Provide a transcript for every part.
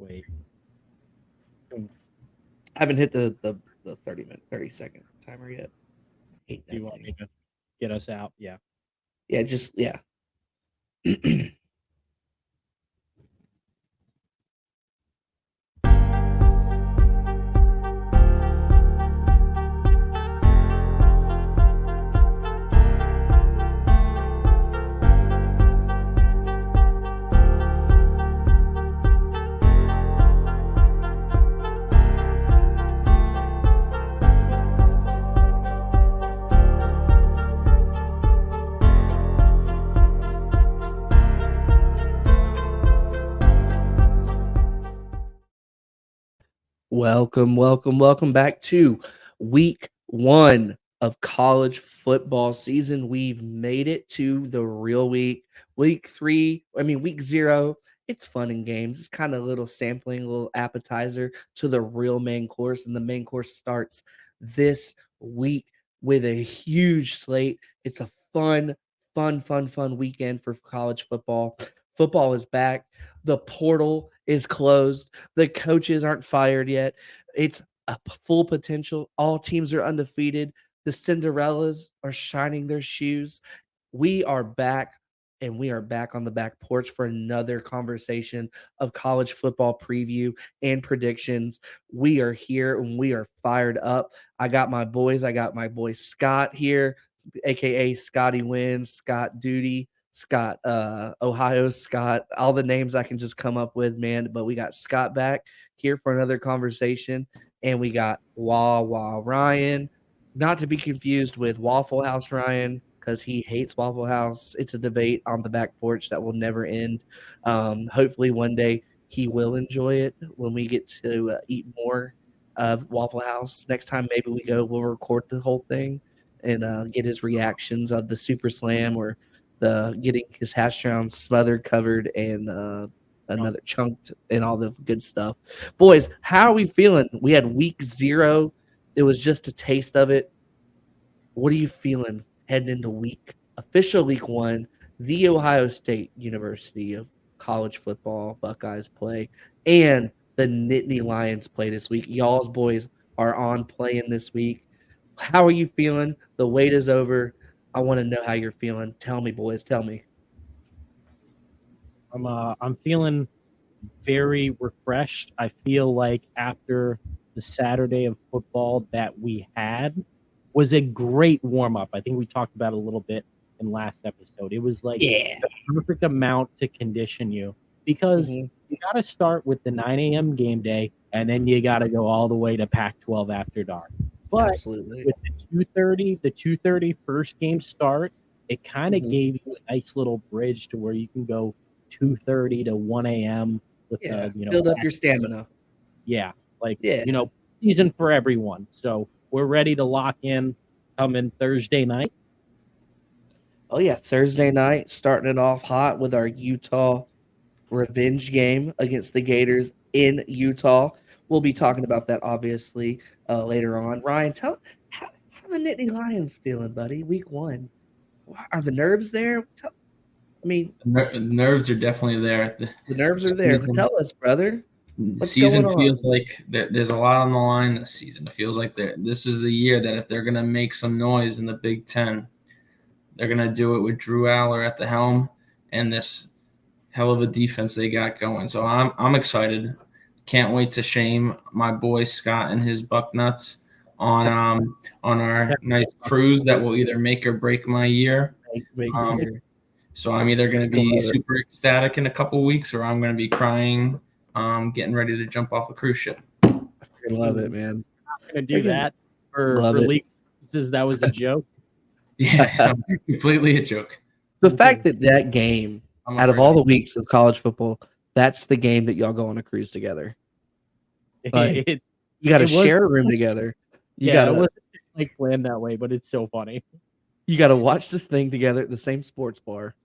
Wait. I haven't hit the 30-second timer yet. Hate Do that you want me thing. to get us out? Yeah. Yeah. Welcome back to week 1 of college football season. We've made it to the real week. Week 0. It's fun and games. It's kind of a little sampling, a little appetizer to the real main course. And the main course starts this week with a huge slate. It's a fun weekend for college football. Football is back. The portal is closed. The coaches aren't fired yet. It's a full potential. All teams are undefeated. The Cinderellas are shining their shoes. We are back, and we are back on the back porch for another conversation of college football preview and predictions. We are here and we are fired up. I got my boys. I got my boy Scott here, aka Scotty Wins, Scott Duty, Scott Ohio, Scott, all the names I can just come up with, man. But we got Scott back here for another conversation, and we got Wah Ryan, not to be confused with Waffle House Ryan, because he hates Waffle House. It's a debate on the back porch that will never end. Hopefully one day he will enjoy it when we get to eat more of Waffle House. Next time maybe we'll record the whole thing and get his reactions of the Super Slam or the getting his hash browns smothered, covered, and another chunked and all the good stuff. Boys, how are we feeling? We had week 0. It was just a taste of it. What are you feeling heading into official week 1, the Ohio State University of college football Buckeyes play, and the Nittany Lions play this week? Y'all's boys are on playing this week. How are you feeling? The wait is over. I want to know how you're feeling. Tell me, boys. Tell me. I'm feeling very refreshed. I feel like after the Saturday of football that we had was a great warm up. I think we talked about it a little bit in last episode. It was like Yeah. the perfect amount to condition you because Mhm. you got to start with the 9 a.m. game day and then you got to go all the way to Pac-12 after dark. But Absolutely. with the 2:30 first game start, it kind of Mhm. gave you a nice little bridge to where you can go 2:30 to 1 a.m. with Yeah. the Build up your stamina. yeah, like Yeah. season for everyone. So we're ready to lock in coming Thursday night. Oh yeah, Thursday night, starting it off hot with our Utah revenge game against the Gators in Utah. We'll be talking about that obviously later on. Ryan, tell how the Nittany Lions feeling, buddy? Week 1, are the nerves there? I mean, Nerves are definitely there. the nerves are there. Season, Tell us, brother, the what's going season on? feels like there's a lot on the line this season. It feels like this is the year that if they're going to make some noise in the Big Ten, they're going to do it with Drew Aller at the helm and this hell of a defense they got going. So I'm excited. Can't wait to shame my boy Scott and his Bucknuts on our nice cruise that will either make or break my year. Make Um, your So I'm either going to I be love it. super ecstatic in a couple weeks, or I'm going to be crying, getting ready to jump off a cruise ship. I freaking love it, man. I'm gonna do Freaking that for love it. league purposes. That was a joke. Yeah, completely a joke. The fact that game, I'm out of afraid all of the weeks of college football, that's the game that y'all go on a cruise together. Like, it, you got to it was share a room together. You yeah, it gotta wasn't like planned that way, but it's so funny. you gotta watch this thing together at the same sports bar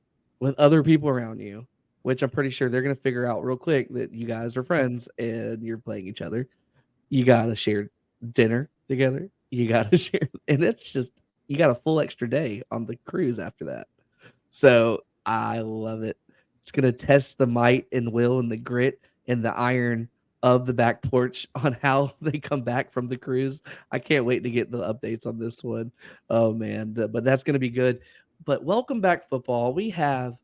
with other people around you, which I'm pretty sure they're gonna figure out real quick that you guys are friends and you're playing each other. You gotta share dinner together. You gotta share, and it's just you got a full extra day on the cruise after that. So I love it. It's gonna test the might and will and the grit and the iron of the back porch on how they come back from the cruise. I can't wait to get the updates on this one. Oh man, but that's going to be good. But welcome back football. We have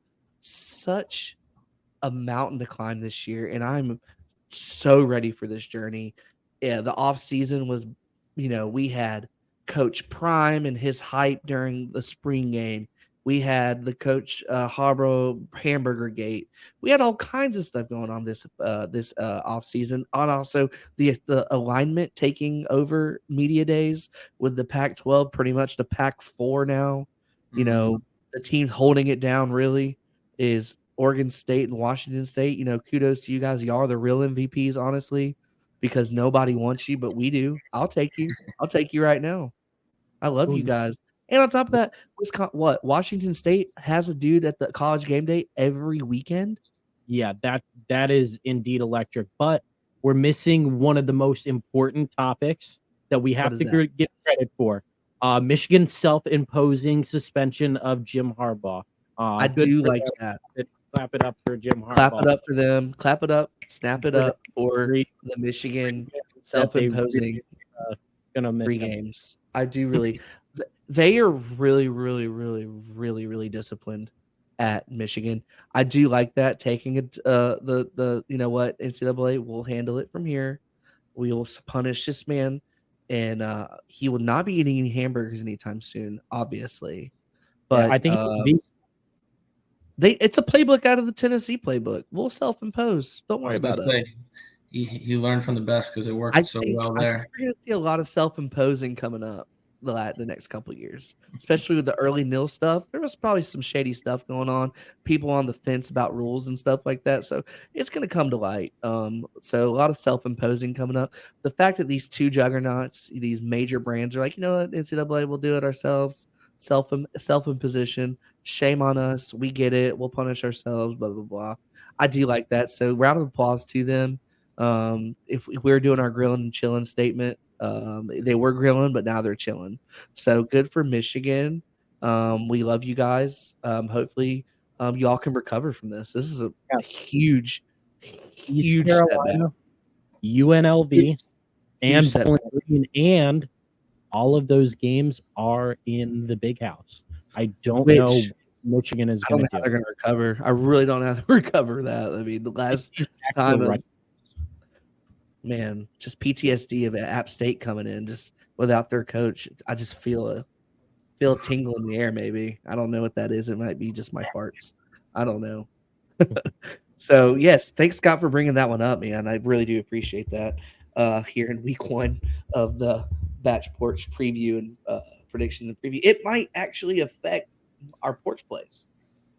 such a mountain to climb this year, and I'm so ready for this journey. Yeah, the off season was, we had Coach Prime and his hype during the spring game. We had the Coach Harborough Hamburger Gate. We had all kinds of stuff going on this off season. And also the alignment taking over media days with the Pac-12, pretty much the Pac-4 now. The teams holding it down really is Oregon State and Washington State. Kudos to you guys. Y'all are the real MVPs, honestly, because nobody wants you, but we do. I'll take you. I'll take you right now. I love you guys. And on top of that, Washington State has a dude at the college game day every weekend. Yeah, that is indeed electric. But we're missing one of the most important topics that we have to get credit for. Michigan's self-imposing suspension of Jim Harbaugh. I do like that. Clap it up for Jim Harbaugh. Clap it up for them. Clap it up. Snap it up for the Michigan self-imposing gonna miss 3 games. I do really. They are really, really, really, really, really disciplined at Michigan. I do like that. Taking it, NCAA will handle it from here. We will punish this man, and he will not be eating any hamburgers anytime soon, obviously. But I think it's a playbook out of the Tennessee playbook. We'll self-impose. Don't worry about it. He learned from the best because it worked so well there. I think we're going to see a lot of self-imposing coming up the next couple of years, especially with the early nil stuff. There was probably some shady stuff going on, people on the fence about rules and stuff like that. So it's going to come to light. So a lot of self-imposing coming up. The fact that these 2 juggernauts, these major brands, are like, what, NCAA, we'll do it ourselves. Self-imposition. Shame on us. We get it. We'll punish ourselves. Blah blah blah. I do like that. So round of applause to them. If we're doing our grilling and chilling statement, they were grilling, but now they're chilling. So good for Michigan. We love you guys. Hopefully, y'all can recover from this. This is a huge Carolina, UNLV, and Bowling Green, and all of those games are in the Big House. I don't know what Michigan is going to do. They're going to recover. I really don't know how to recover that. I mean, the last time, man, just PTSD of App State coming in, just without their coach. I just feel a tingle in the air. Maybe I don't know what that is. It might be just my farts. I don't know. So yes, thanks Scott for bringing that one up, man. I really do appreciate that. Here in week 1 of the Batch Porch preview and prediction and preview, it might actually affect our porch plays.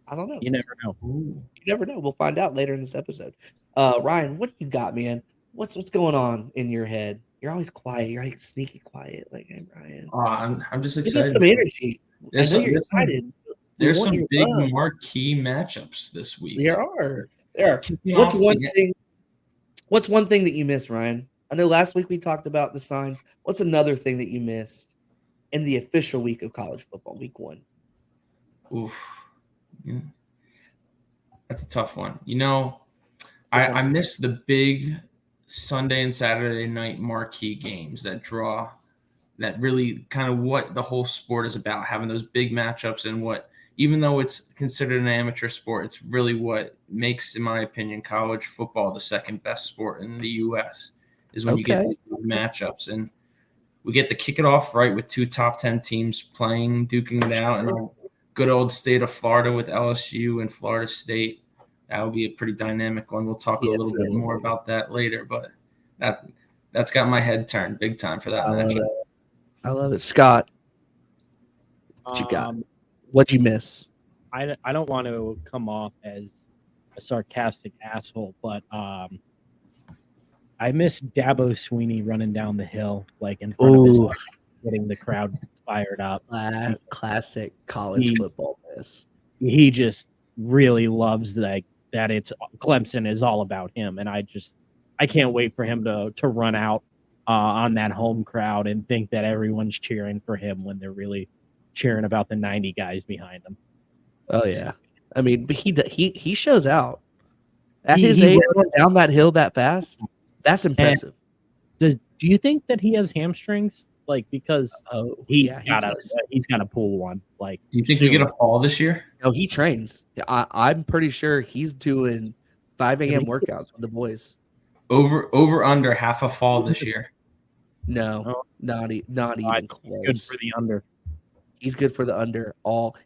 I don't know. You never know. You never know. We'll find out later in this episode. Ryan, what do you got, man? What's going on in your head? You're always quiet. You're like sneaky quiet. Like, hey, Ryan. I'm just excited. Give us some energy. You're excited. There's some big marquee matchups this week. There are. What's one thing that you missed, Ryan? I know last week we talked about the signs. What's another thing that you missed in the official week of college football, week 1? Oof. Yeah. That's a tough one. I missed the big Sunday and Saturday night marquee games that really kind of what the whole sport is about, having those big matchups and what, even though it's considered an amateur sport, it's really what makes, in my opinion, college football the second best sport in the U.S. is when you get these matchups. And we get to kick it off right with 2 top 10 teams playing, duking it out in a good old state of Florida with LSU and Florida State. That would be a pretty dynamic one. We'll talk a little bit more about that later, but that's got my head turned big time for that matchup. I love it. Scott, what you got? What'd you miss? I don't want to come off as a sarcastic asshole, but I miss Dabo Sweeney running down the hill, like in front of his, getting the crowd fired up. Classic college football miss. He just really loves that it's Clemson is all about him, and I can't wait for him to run out on that home crowd and think that everyone's cheering for him when they're really cheering about the 90 guys behind him. Oh yeah, I mean, but he shows out. At his age, going down that hill that fast, that's impressive. Do you think that he has hamstrings? Like, because he's gotta pull one. Like, do you think we get a fall this year? No, he trains. I'm pretty sure he's doing 5 a.m. workouts with the boys. Over under half a fall this year. No, not even close. Good for the under. He's good for the under.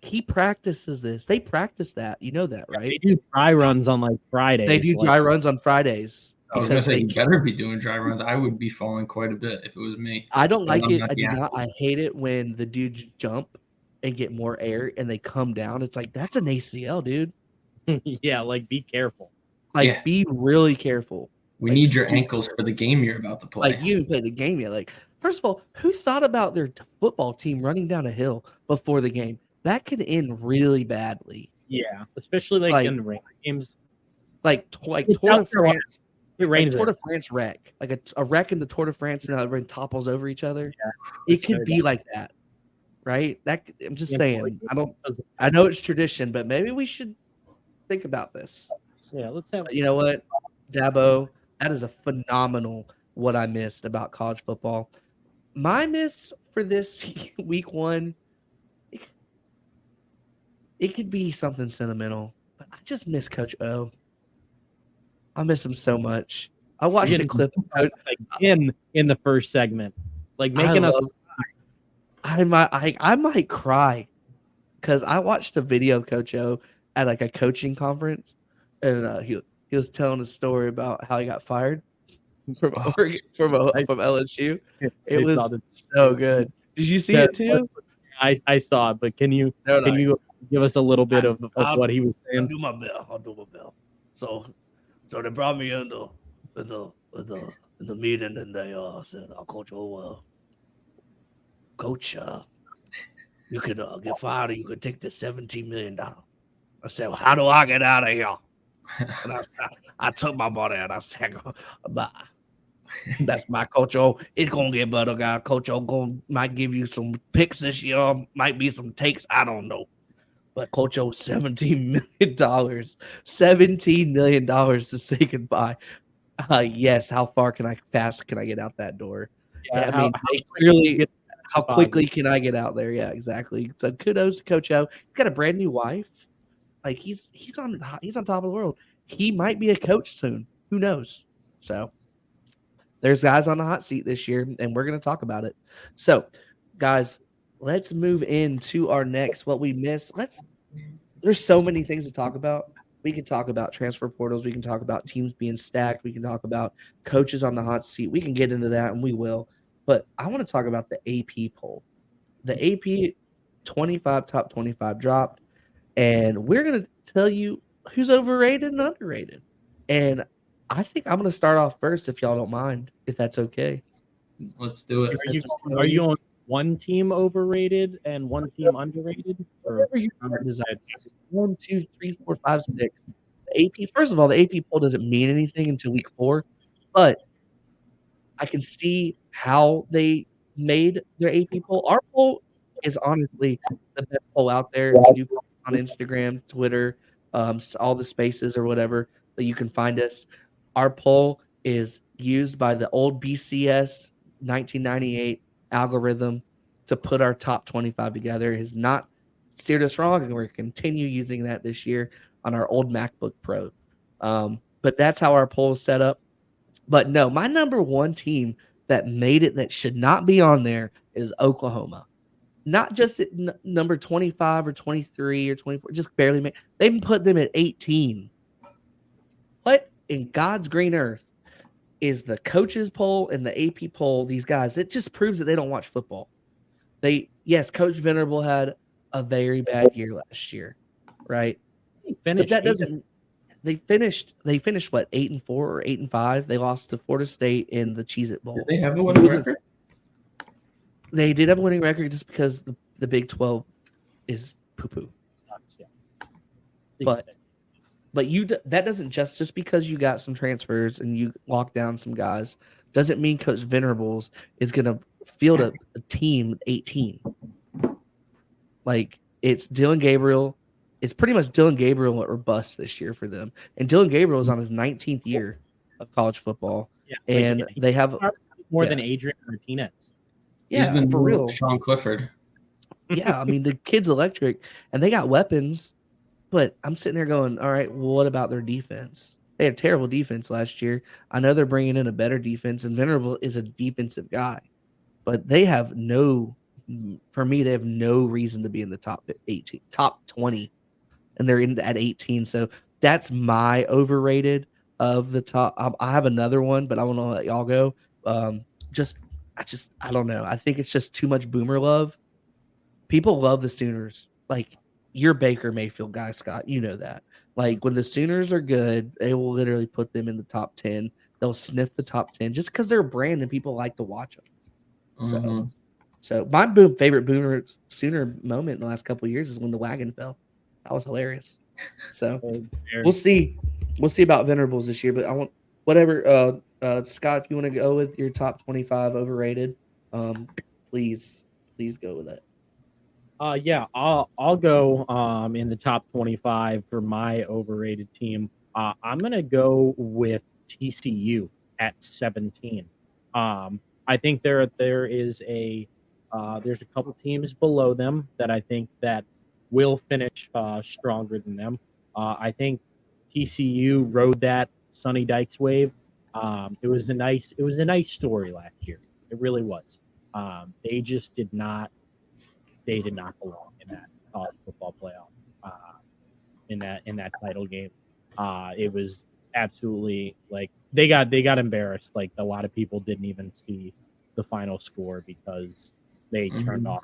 He practices this. They practice that. You know that, right? They do dry runs on like Fridays. They do dry runs on Fridays. I was gonna say you better be doing dry runs. I would be falling quite a bit if it was me. I don't like it. I do not. I hate it when the dudes jump and get more air and they come down. It's like that's an ACL, dude. Yeah, like be careful. Like be really careful. We need your ankles for the game you're about to play. Like you didn't play the game yet. Like first of all, who thought about their football team running down a hill before the game? That could end really badly. Yeah, especially like in rain games. Like Tour de France. It rains. Tour de France wreck, like a wreck in the Tour de France, and everyone topples over each other. Yeah, it could be like that, right? I'm just saying. I know it's tradition, but maybe we should think about this. Yeah, let's have. You know what, Dabo? That is a phenomenal what I missed about college football. My miss for this week 1, it could be something sentimental, but I just miss Coach O. I miss him so much. I watched a clip in the first segment, like making us. I might cry because I watched a video of Coach O at like a coaching conference, and he was telling a story about how he got fired from LSU. It was so good. Did you see it too? I saw it, but can you give us a little bit of what he was saying? I'll do my bell. So they brought me in the meeting, and they said, Coach, Coach, you could get fired, or you could take the $17 million. I said, well, how do I get out of here? And I took my body and I said, bye. That's my Coach O. It's gonna get better, guy. Coach O might give you some picks this year, might be some takes. I don't know. But Coach O, $17 million. $17 million to say goodbye. Yes, how fast can I get out that door? Yeah, I mean, how quickly can I get out there? Yeah, exactly. So kudos to Coach O. He's got a brand new wife. Like he's on top of the world. He might be a coach soon. Who knows? So there's guys on the hot seat this year, and we're going to talk about it. So, guys, let's move into our next what we missed. There's so many things to talk about. We can talk about transfer portals. We can talk about teams being stacked. We can talk about coaches on the hot seat. We can get into that, and we will. But I want to talk about the AP poll. The AP top 25 dropped, and we're going to tell you who's overrated and underrated. And I think I'm going to start off first, if y'all don't mind, if that's okay. Let's do it. Are you on one team overrated and one team underrated? Whatever you decide. 1, 2, 3, 4, 5, 6. The AP. First of all, the AP poll doesn't mean anything until week 4, but I can see how they made their AP poll. Our poll is honestly the best poll out there. If you follow on Instagram, Twitter, all the spaces or whatever that you can find us. Our poll is used by the old BCS 1998 algorithm to put our top 25 together. It has not steered us wrong, and we're going to continue using that this year on our old MacBook Pro. But that's how our poll is set up. But no, my number one team that made it that should not be on there is Oklahoma. Not just at number 25 or 23 or 24, just barely made. They put them at 18. What in God's green earth is the coaches poll and the AP poll? These guys, it just proves that they don't watch football. Coach Venerable had a very bad year last year, right? But that doesn't. They finished what, 8-4 or 8-5. They lost to Florida State in the Cheez-It Bowl. Did they have a winning record? They did have a winning record just because the Big 12 is poo-poo. But that doesn't just because you got some transfers and you lock down some guys doesn't mean Coach Venerables is going to field a team 18. Like, it's Dylan Gabriel, it's pretty much Dylan Gabriel or bust this year for them. And Dylan Gabriel is on his 19th year of college football, Yeah, and he they have more yeah. than Adrian Martinez. He's the for new real. Sean Clifford. Yeah, I mean the kid's electric, and they got weapons. But I'm sitting there going, all right, well, what about their defense? They had terrible defense last year. I know they're bringing in a better defense, and Venerable is a defensive guy, but they have for me, they have no reason to be in the top 18, top 20, and they're in at 18. So that's my overrated of the top. I have another one, but I want to let y'all go. Um, I don't know. I think it's just too much boomer love. People love the Sooners. Like you're Baker Mayfield guy, Scott. You know that. Like when the Sooners are good, they will literally put them in the top 10. They'll sniff the top 10 just because they're a brand and people like to watch them. Mm-hmm. So my favorite Boomer Sooner moment in the last couple of years is when the wagon fell. That was hilarious. So we'll see. We'll see about Venerables this year, but I want whatever. Scott, if you want to go with your top 25 overrated, please go with it. Yeah, I'll go in the top 25 for my overrated team. I'm gonna go with TCU at 17. I think there is there's a couple teams below them that I think that will finish stronger than them. I think TCU rode that Sonny Dykes wave. It was a nice story last year. It really was. They just did not belong in that college football playoff, in that title game. It was absolutely like they got embarrassed. Like a lot of people didn't even see the final score because they turned off.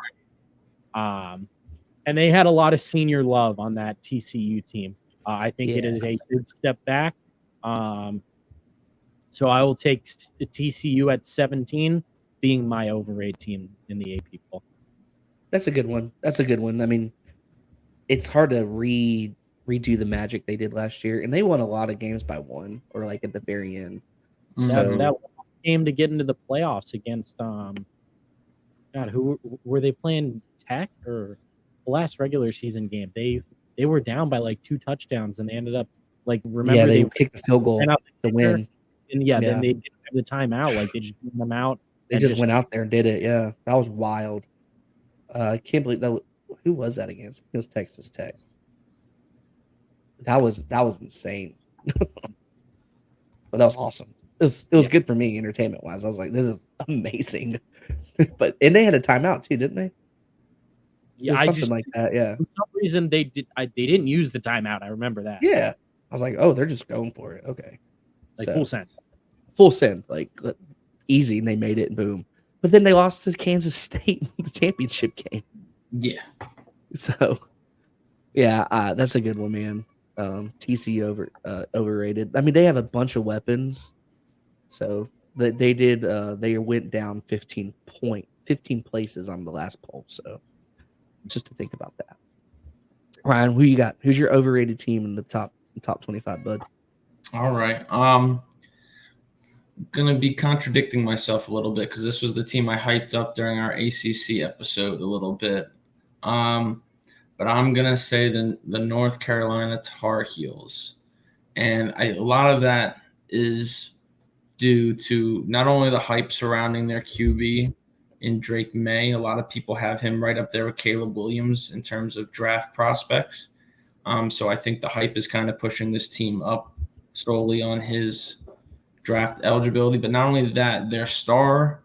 And they had a lot of senior love on that TCU team. I think it is a good step back. So I will take TCU at 17, being my overrated team in the AP poll. That's a good one. I mean, it's hard to redo the magic they did last year, and they won a lot of games by one or like at the very end. So that game to get into the playoffs against God, who were they playing? Tech or the last regular season game? They were down by like 2 touchdowns and they ended up like remember they they kicked the field goal to win. And then they didn't have the timeout. Like they just beat them out. They just went out there and did it. Yeah, that was wild. I can't believe that. Who was that against? It was Texas Tech. That was insane. But that was awesome. It was good for me entertainment wise. I was like, this is amazing. But and they had a timeout too, didn't they? Yeah, something like that. Yeah. For some reason they didn't use the timeout. I remember that. Yeah. I was like, oh, they're just going for it. Okay. Like full sense. Full sense. Like easy, and they made it and boom. But then they lost to Kansas State in the championship game. Yeah. So yeah, that's a good one, man. TC overrated. I mean, they have a bunch of weapons. So they went down 15 places on the last poll. So just to think about that. Ryan, who you got? Who's your overrated team in the top 25, bud? All right. Gonna be contradicting myself a little bit because this was the team I hyped up during our ACC episode a little bit. But I'm gonna say the North Carolina Tar Heels, and a lot of that is due to not only the hype surrounding their QB in Drake May. A lot of people have him right up there with Caleb Williams in terms of draft prospects. So I think the hype is kind of pushing this team up solely on his draft eligibility. But not only that, their star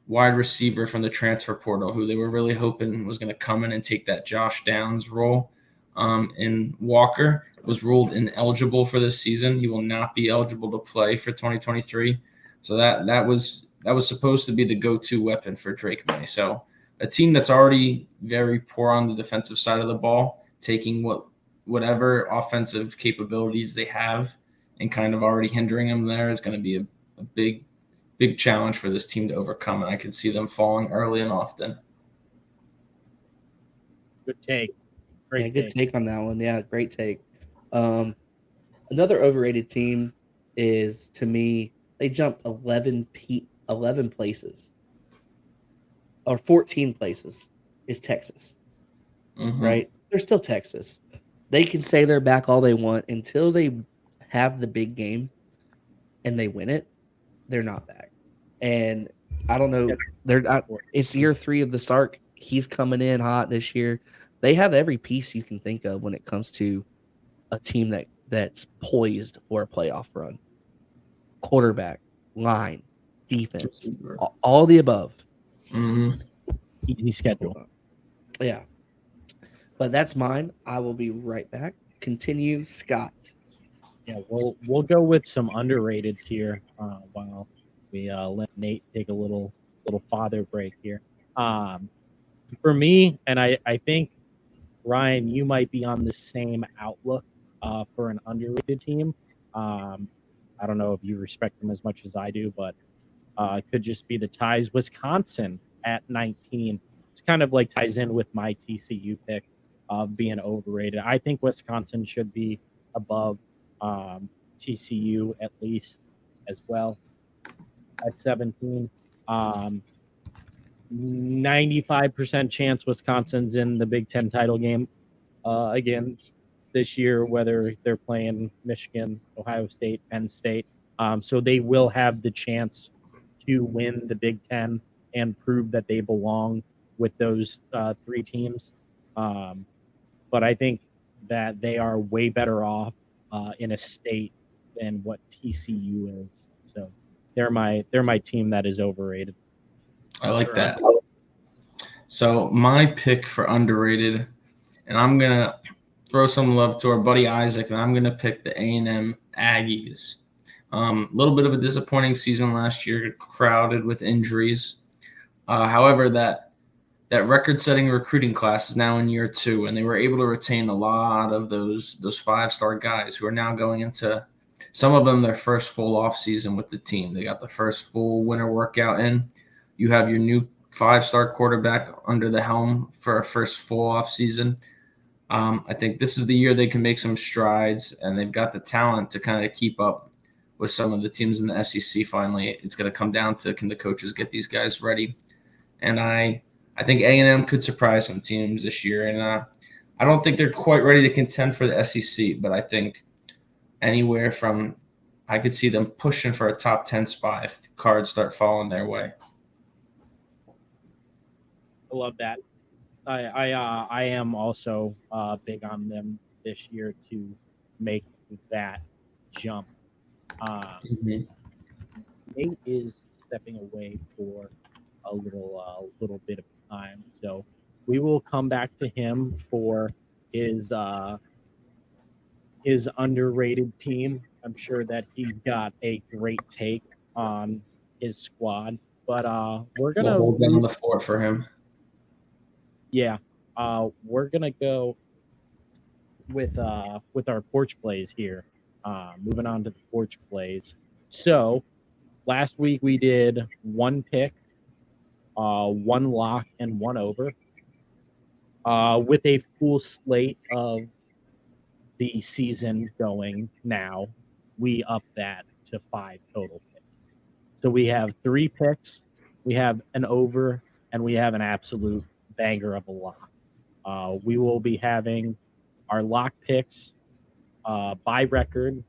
wide receiver from the transfer portal, who they were really hoping was going to come in and take that Josh Downs role, in Walker, was ruled ineligible for this season. He will not be eligible to play for 2023. So that was supposed to be the go-to weapon for Drake May. So a team that's already very poor on the defensive side of the ball, taking whatever offensive capabilities they have and kind of already hindering them there is going to be a big challenge for this team to overcome. And I can see them falling early and often. Good take. Good take on that one. Yeah, great take. Another overrated team is, to me, they jumped 11 places or 14 places is Texas. Mm-hmm. Right? They're still Texas. They can say they're back all they want until they have the big game and they win it. They're not back. And I don't know. They're not. It's year 3 of the Sark. He's coming in hot this year. They have every piece you can think of when it comes to a team that's poised for a playoff run. Quarterback, line, defense, all the above. Mm-hmm. Easy schedule. Yeah. But that's mine. I will be right back. Continue, Scott. Yeah, we'll go with some underrateds here while we let Nate take a little father break here. For me, and I think Ryan, you might be on the same outlook for an underrated team. I don't know if you respect them as much as I do, but it could just be the Ties. Wisconsin at 19. It's kind of like ties in with my TCU pick of being overrated. I think Wisconsin should be above TCU at least as well at 17. 95% chance Wisconsin's in the Big Ten title game again this year, whether they're playing Michigan, Ohio State, Penn State. So they will have the chance to win the Big Ten and prove that they belong with those 3 teams. But I think that they are way better off in a state than what TCU is. So they're my team that is overrated. I like that. So my pick for underrated, and I'm gonna throw some love to our buddy Isaac, and I'm gonna pick the A&M Aggies. A little bit of a disappointing season last year, crowded with injuries. However, that record-setting recruiting class is now in year 2, and they were able to retain a lot of those 5-star guys who are now going into, some of them, their first full off season with the team. They got the first full winter workout in. You have your new 5-star quarterback under the helm for a first full off season. I think this is the year they can make some strides, and they've got the talent to kind of keep up with some of the teams in the SEC. Finally, it's going to come down to, can the coaches get these guys ready? And I think A&M could surprise some teams this year, and I don't think they're quite ready to contend for the SEC, but I think anywhere from, I could see them pushing for a top 10 spot if the cards start falling their way. I love that. I am also big on them this year to make that jump. Nate is stepping away for a little bit of time, so we will come back to him for his underrated team. I'm sure that he's got a great take on his squad, but we're gonna hold down the fort for him. Yeah, we're gonna go with our porch plays here. Moving on to the porch plays. So last week we did 1 pick, 1 lock, and 1 over. With a full slate of the season going now, we up that to 5 total picks. So we have 3 picks, we have an over, and we have an absolute banger of a lock. We will be having our lock picks by record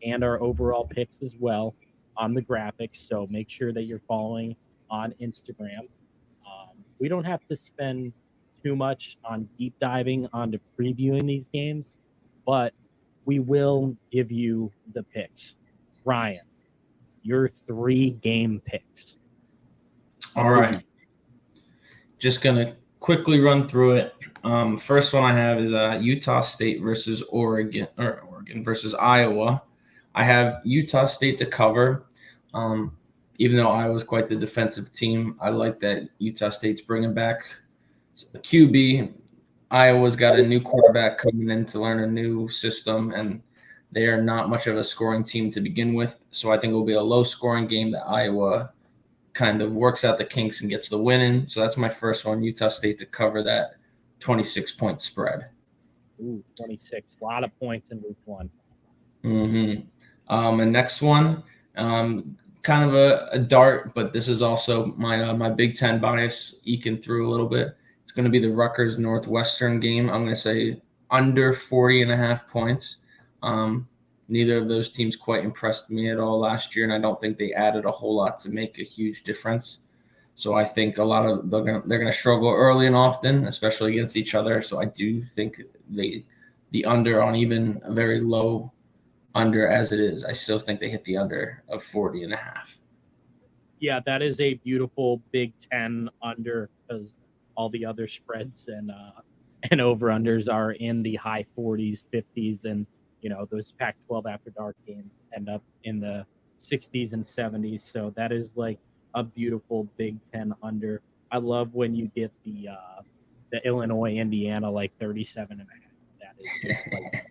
and our overall picks as well on the graphics. So make sure that you're following on Instagram. We don't have to spend too much on deep diving onto previewing these games, but we will give you the picks. Ryan, your 3 game picks. All right. Just going to quickly run through it. First one I have is Utah State versus Oregon versus Iowa. I have Utah State to cover. Even though Iowa's quite the defensive team, I like that Utah State's bringing back a QB. Iowa's got a new quarterback coming in to learn a new system, and they are not much of a scoring team to begin with. So I think it will be a low-scoring game that Iowa kind of works out the kinks and gets the win in. So that's my first one, Utah State to cover that 26-point spread. Ooh, 26. A lot of points in week 1. Mm-hmm. And next one, kind of a dart, but this is also my Big Ten bias eking through a little bit. It's going to be the Rutgers Northwestern game. I'm going to say under 40.5 points. Neither of those teams quite impressed me at all last year, and I don't think they added a whole lot to make a huge difference. So I think a lot of they're gonna struggle early and often, especially against each other. So I do think the under on even a very low under as it is, I still think they hit the under of 40.5. Yeah, that is a beautiful Big Ten under, because all the other spreads and over unders are in the high 40s, 50s, and those Pac-12 after dark games end up in the 60s and 70s. So that is like a beautiful Big Ten under. I love when you get the Illinois Indiana like 37 and a half. That is just like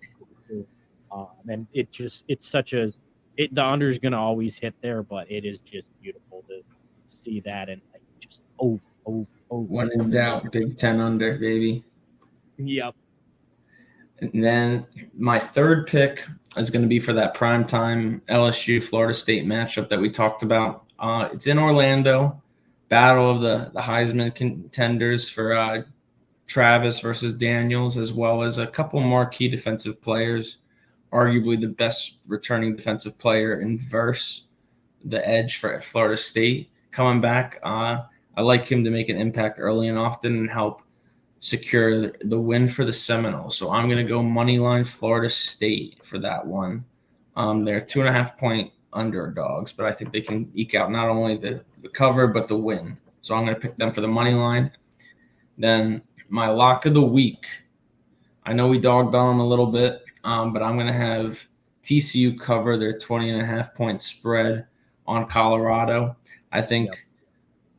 and it's such a the under is going to always hit there, but it is just beautiful to see that and like just over. When in doubt, Big Ten under, baby. Yep. And then my third pick is going to be for that primetime LSU Florida State matchup that we talked about. It's in Orlando, battle of the Heisman contenders for Travis versus Daniels, as well as a couple more key defensive players. Arguably the best returning defensive player in verse the edge for Florida State coming back. I like him to make an impact early and often and help secure the win for the Seminoles. So I'm going to go money line Florida State for that one. They're 2.5-point underdogs, but I think they can eke out not only the cover but the win. So I'm going to pick them for the money line. Then my lock of the week. I know we dogged on them a little bit, but I'm going to have TCU cover their 20.5-point spread on Colorado. I think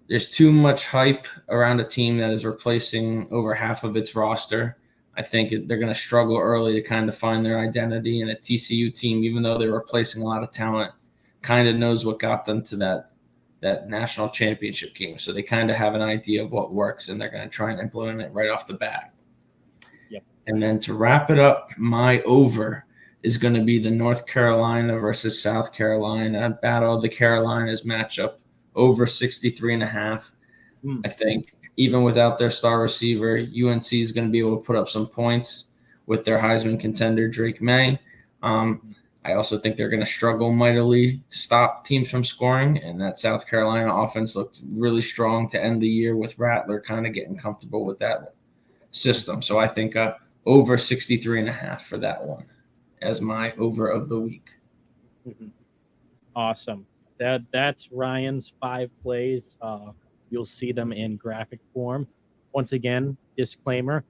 there's too much hype around a team that is replacing over half of its roster. I think they're going to struggle early to kind of find their identity, and a TCU team, even though they're replacing a lot of talent, kind of knows what got them to that national championship game. So they kind of have an idea of what works, and they're going to try and implement it right off the bat. Yep. And then to wrap it up, my over is going to be the North Carolina versus South Carolina battle of the Carolinas matchup, over 63.5. I think even without their star receiver, UNC is going to be able to put up some points with their Heisman contender, Drake May. I also think they're going to struggle mightily to stop teams from scoring, and that South Carolina offense looked really strong to end the year with Rattler kind of getting comfortable with that system. So I think over 63.5 for that one as my over of the week. Awesome. That's Ryan's 5 plays. You'll see them in graphic form. Once again, disclaimer,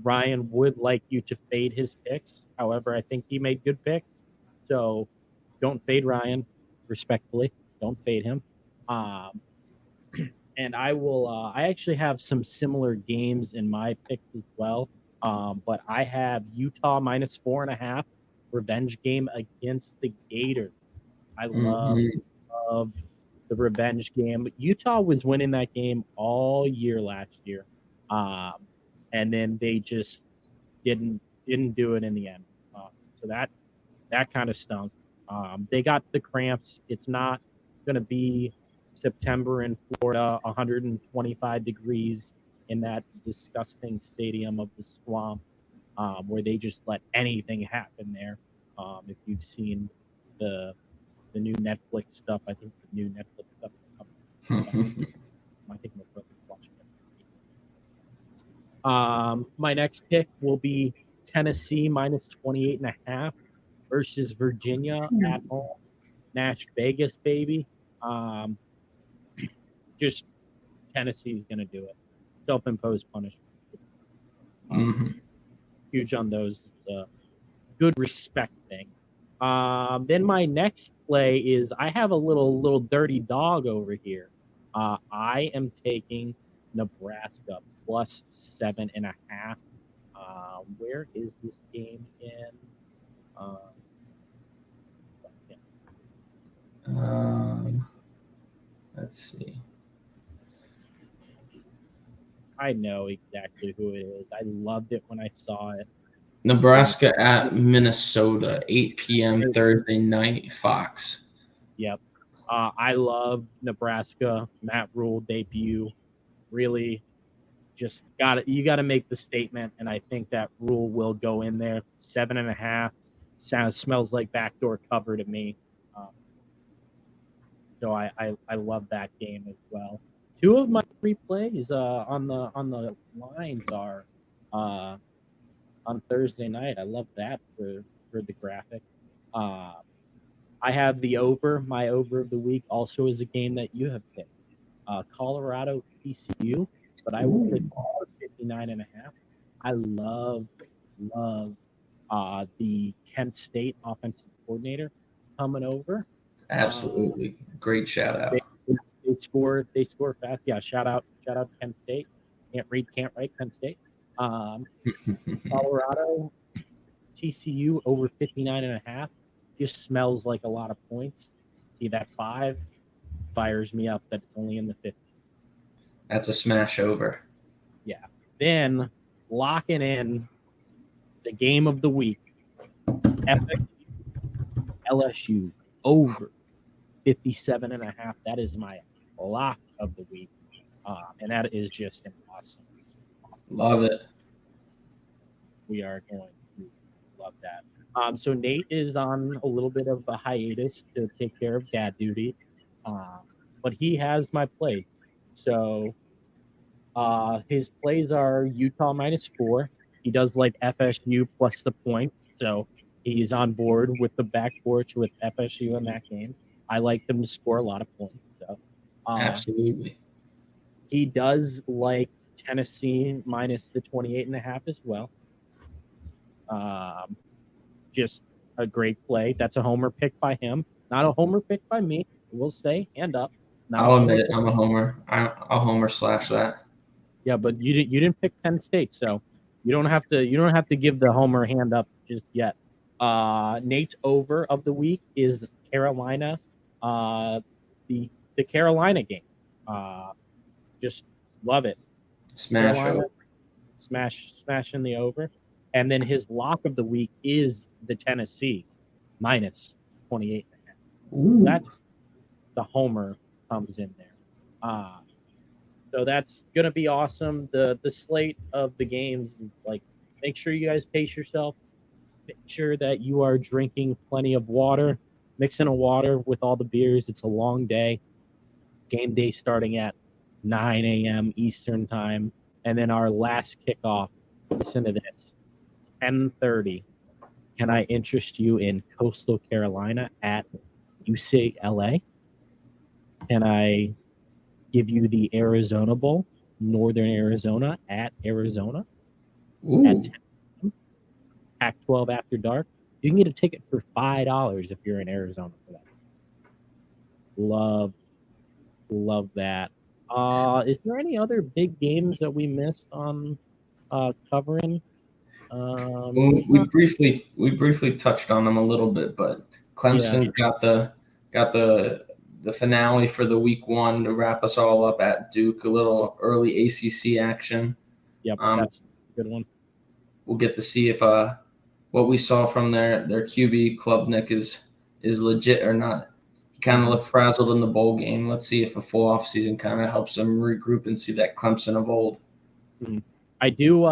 Ryan would like you to fade his picks. However, I think he made good picks. So don't fade Ryan, respectfully. Don't fade him. And I will I actually have some similar games in my picks as well. But I have Utah minus 4.5, revenge game against the Gators. I love the revenge game. Utah was winning that game all year last year, and then they just didn't do it in the end. So that kind of stunk. They got the cramps. It's not going to be September in Florida, 125 degrees in that disgusting stadium of the swamp, where they just let anything happen there. If you've seen the new Netflix stuff, I think the new Netflix stuff is coming. I think we're watching it. My next pick will be Tennessee minus 28.5 versus Virginia at home. Nash Vegas, baby. Just Tennessee's going to do it. Self-imposed punishment. Huge on those. Good respect thing. Then my next play is I have a little dirty dog over here. I am taking Nebraska plus 7.5. Where is this game in? Let's see. I know exactly who it is. I loved it when I saw it. Nebraska at Minnesota, 8 p.m. Thursday night, Fox. Yep. I love Nebraska. Matt Rule debut. Really just you got to make the statement, and I think that rule will go in there. 7.5 smells like backdoor cover to me. So I love that game as well. Two of my 3 plays on the lines are on Thursday night. I love that for the graphic. I have the over. My over of the week also is a game that you have picked. Colorado TCU, but I will pick 59.5. I love the Kent State offensive coordinator coming over. Absolutely. Great shout out. They score fast. Yeah, shout out Kent State. Can't read, can't write, Kent State. Colorado TCU over 59.5 just smells like a lot of points. See that 5 fires me up that it's only in the 50s. That's a smash over. Yeah. Then locking in the game of the week. LSU over 57.5. That is my lock of the week. And that is just awesome. Love it. We are going to love that. So Nate is on a little bit of a hiatus to take care of dad duty. But he has my play. So his plays are Utah -4. He does like FSU plus the points. So he's on board with the back porch with FSU in that game. I like them to score a lot of points. So Absolutely. he does like Tennessee minus the 28.5 as well. Just a great play. That's a homer pick by him, not a homer pick by me. We'll say hand up. I'll admit it. I'm a homer. I'll homer slash that. Yeah, but you didn't pick Penn State, so you don't have to give the homer hand up just yet. Nate's over of the week is Carolina, the Carolina game. Just love it. Smash Carolina, over. smash in the over, and then his lock of the week is the Tennessee minus 28.5. That's the homer comes in there. So that's gonna be awesome. The slate of the games is like, make sure you guys pace yourself. Make sure that you are drinking plenty of water, mixing a water with all the beers. It's a long day. Game day starting at 9 a.m. Eastern time, and then our last kickoff. Listen to this: 10:30. Can I interest you in Coastal Carolina at UCLA? Can I give you the Arizona Bowl, Northern Arizona at Arizona at 10 p.m. Pac-12 after dark? You can get a ticket for $5 if you're in Arizona for that. Love that. Is there any other big games that we missed on covering? We briefly touched on them a little bit, but Clemson's got the finale for the week 1 to wrap us all up at Duke. A little early ACC action. Yep, that's a good one. We'll get to see if what we saw from their QB Klubnik is legit or not. He kind of looked frazzled in the bowl game. Let's see if a full offseason kind of helps them regroup and see that Clemson of old. Mm-hmm. I do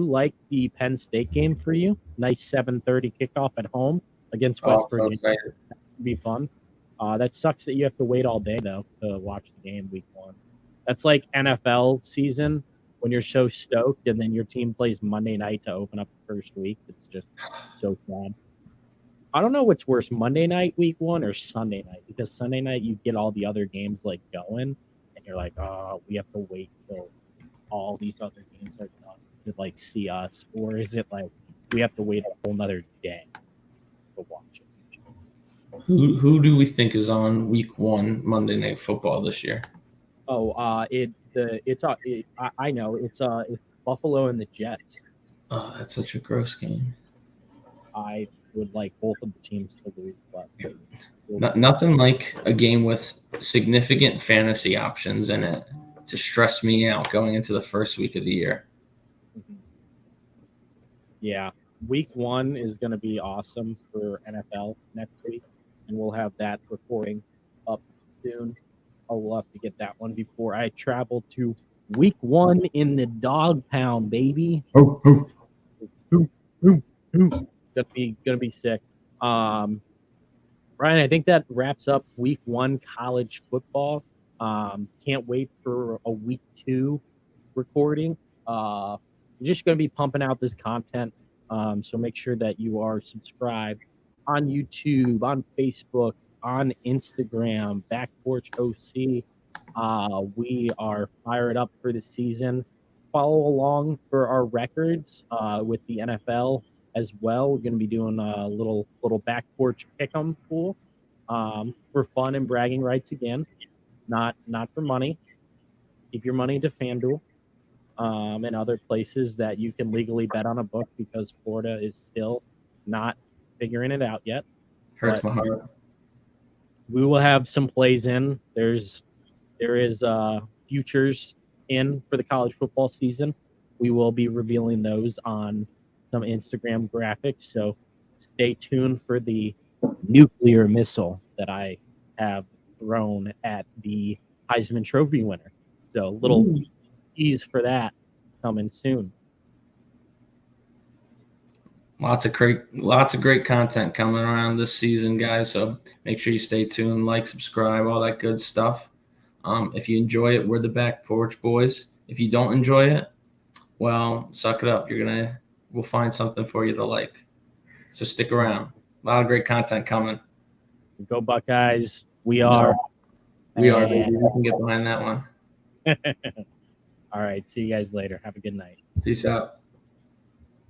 like the Penn State game for you. Nice 7:30 kickoff at home against West Virginia. So that would be fun. That sucks that you have to wait all day though to watch the game week 1. That's like NFL season when you're so stoked and then your team plays Monday night to open up the first week. It's just so sad. I don't know what's worse, Monday night week 1 or Sunday night, because Sunday night you get all the other games like going and you're like, oh, we have to wait till all these other games are done to like see us, or is it like we have to wait a whole nother day to watch it? Who do we think is on week 1 Monday Night Football this year? Oh, I know it's Buffalo and the Jets. Oh, that's such a gross game. I would like both of the teams to lose, but nothing like a game with significant fantasy options in it to stress me out going into the first week of the year. Mm-hmm. Yeah, week 1 is going to be awesome for NFL next week, and we'll have that recording up soon. I'll have to get that one before I travel to Week 1 in the dog pound, baby. Oh, Gonna be sick. Ryan, I think that wraps up week 1 college football. Can't wait for a week 2 recording. We're just gonna be pumping out this content. So make sure that you are subscribed on YouTube, on Facebook, on Instagram, Back Porch OC. We are fired up for the season. Follow along for our records with the NFL as well. We're going to be doing a little Back Porch pick'em pool for fun and bragging rights again, not for money. Keep your money to FanDuel and other places that you can legally bet on a book because Florida is still not figuring it out yet. hurts But my heart. we will have some plays in. There is futures in for the college football season. We will be revealing those on some Instagram graphics. So stay tuned for the nuclear missile that I have thrown at the Heisman Trophy winner. So little tease for that coming soon. Lots of great content coming around this season, guys. So make sure you stay tuned, like, subscribe, all that good stuff. If you enjoy it, we're the Back Porch Boys. If you don't enjoy it, well, suck it up. We'll find something for you to like. So stick around. A lot of great content coming. Go Buckeyes. We are. We are, baby. We can get behind that one. All right. See you guys later. Have a good night. Peace out.